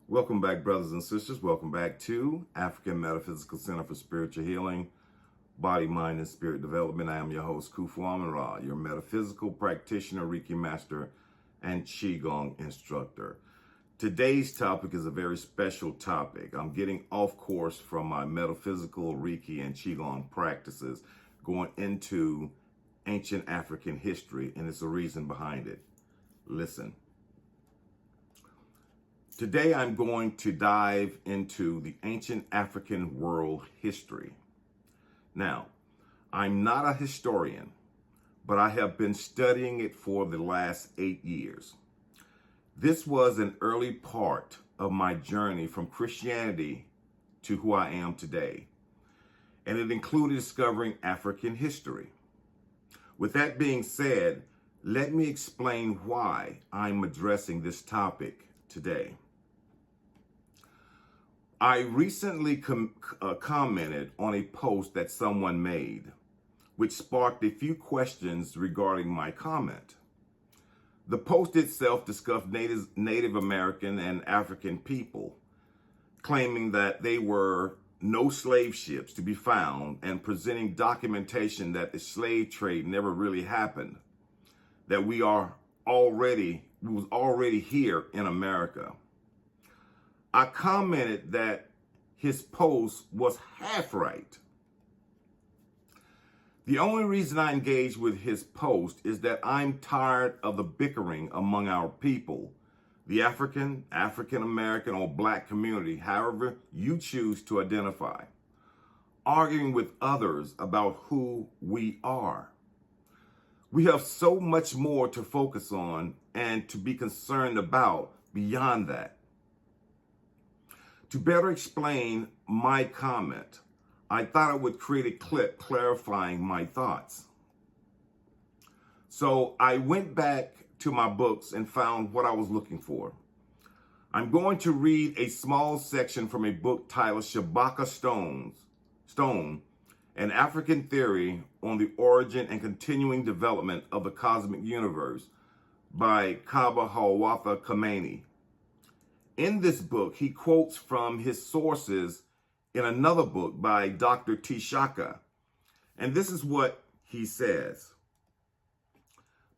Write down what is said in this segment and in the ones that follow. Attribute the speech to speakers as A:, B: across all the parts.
A: Welcome back, brothers and sisters. Welcome back to African Metaphysical Center for Spiritual Healing, Body, Mind, and Spirit Development. I am your host, Kufu Amun-Ra, your metaphysical practitioner, Reiki master, and Qigong instructor. Today's topic is a very special topic. I'm getting off course from my metaphysical, Reiki, and Qigong practices, going into ancient African history, and it's a reason behind it. Listen. Today, I'm going to dive into the ancient African world history. Now, I'm not a historian, but I have been studying it for the last 8 years. This was an early part of my journey from Christianity to who I am today, and it included discovering African history. With that being said, let me explain why I'm addressing this topic today. I recently commented on a post that someone made, which sparked a few questions regarding my comment. The post itself discussed Native American and African people, claiming that they were no slave ships to be found and presenting documentation that the slave trade never really happened, that we was already here in America. I commented that his post was half right. The only reason I engaged with his post is that I'm tired of the bickering among our people, the African American, or Black community, however you choose to identify, arguing with others about who we are. We have so much more to focus on and to be concerned about beyond that. To better explain my comment, I thought I would create a clip clarifying my thoughts. So I went back to my books and found what I was looking for. I'm going to read a small section from a book titled Shabaka Stone, An African Theory on the Origin and Continuing Development of the Cosmic Universe by Kaba Hawatha Kameni. In this book, he quotes from his sources in another book by Dr. T. Shaka. And this is what he says.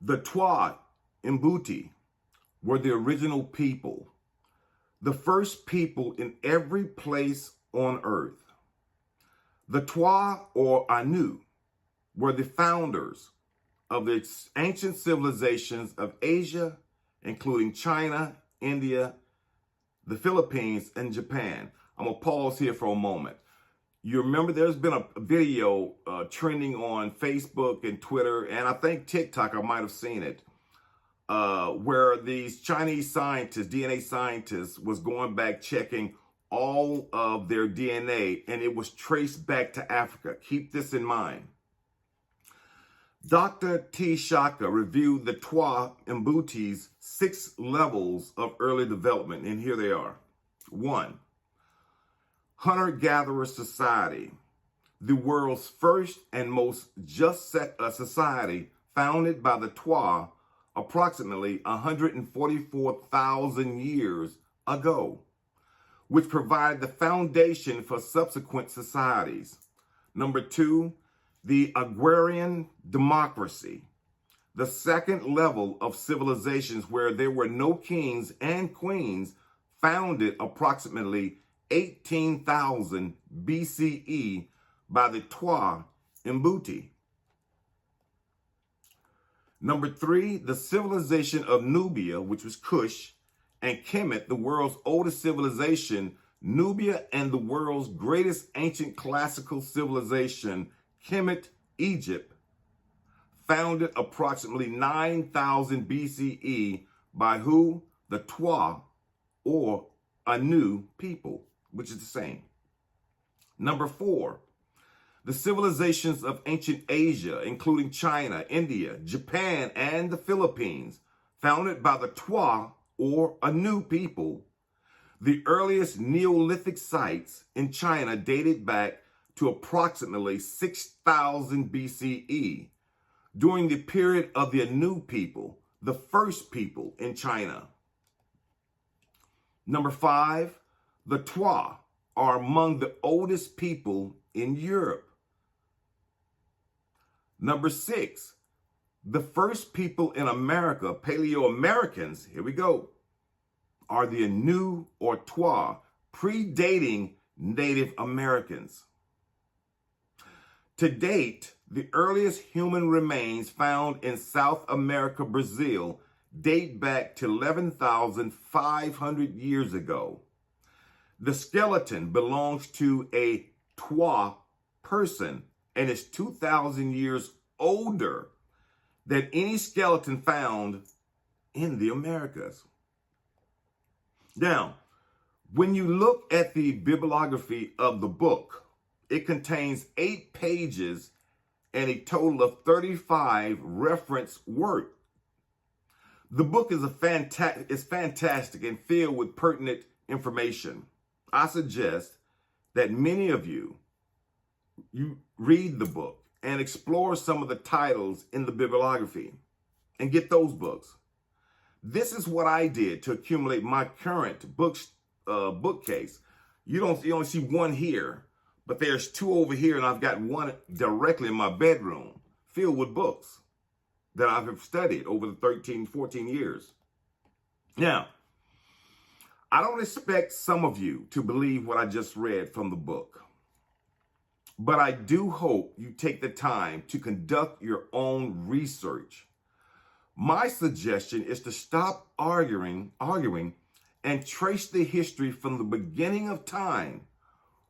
A: The Twa Mbuti were the original people, the first people in every place on earth. The Twa, or Anu, were the founders of the ancient civilizations of Asia, including China, India, the Philippines, and Japan. I'm going to pause here for a moment. You remember there's been a video trending on Facebook and Twitter, and I think TikTok, I might have seen it, where these Chinese scientists, DNA scientists, was going back checking all of their DNA, and it was traced back to Africa. Keep this in mind. Dr. T. Shaka reviewed the Twa Mbuti's 6 levels of early development, and here they are. 1. Hunter-gatherer society, the world's first and most just society founded by the Twa approximately 144,000 years ago, which provided the foundation for subsequent societies. Number 2, the agrarian democracy, the second level of civilizations where there were no kings and queens, founded approximately 18,000 BCE by the Twa Mbuti. Number 3, the civilization of Nubia, which was Kush, and Kemet, the world's oldest civilization. Nubia and the world's greatest ancient classical civilization, Kemet, Egypt, founded approximately 9,000 BCE by who? The Twa, or Anu people, which is the same. Number 4, the civilizations of ancient Asia, including China, India, Japan, and the Philippines, founded by the Twa, or Anu people. The earliest Neolithic sites in China dated back to approximately 6,000 BCE, during the period of the Anu people, the first people in China. Number 5, the Twa are among the oldest people in Europe. Number 6, the first people in America, Paleo-Americans, here we go, are the Anu or Twa, predating Native Americans. To date, the earliest human remains found in South America, Brazil, date back to 11,500 years ago. The skeleton belongs to a Twa person and is 2,000 years older than any skeleton found in the Americas. Now, when you look at the bibliography of the book, it contains 8 pages and a total of 35 reference work. The book is fantastic and filled with pertinent information. I suggest that many of you read the book and explore some of the titles in the bibliography and get those books. This is what I did to accumulate my current bookcase. You only see one here, but there's 2 over here, and I've got one directly in my bedroom filled with books that I've studied over the 13, 14 years. Now, I don't expect some of you to believe what I just read from the book, but I do hope you take the time to conduct your own research. My suggestion is to stop arguing and trace the history from the beginning of time,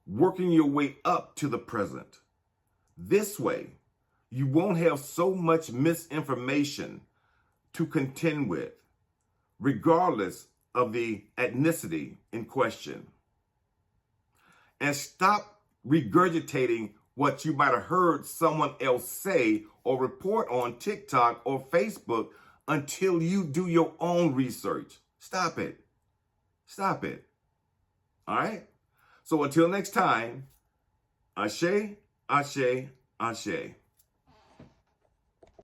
A: working your way up to the present. This way, you won't have so much misinformation to contend with, regardless of the ethnicity in question. And stop regurgitating what you might have heard someone else say or report on TikTok or Facebook until you do your own research. Stop it. Stop it. All right? So until next time, ashe, ashe, ashe.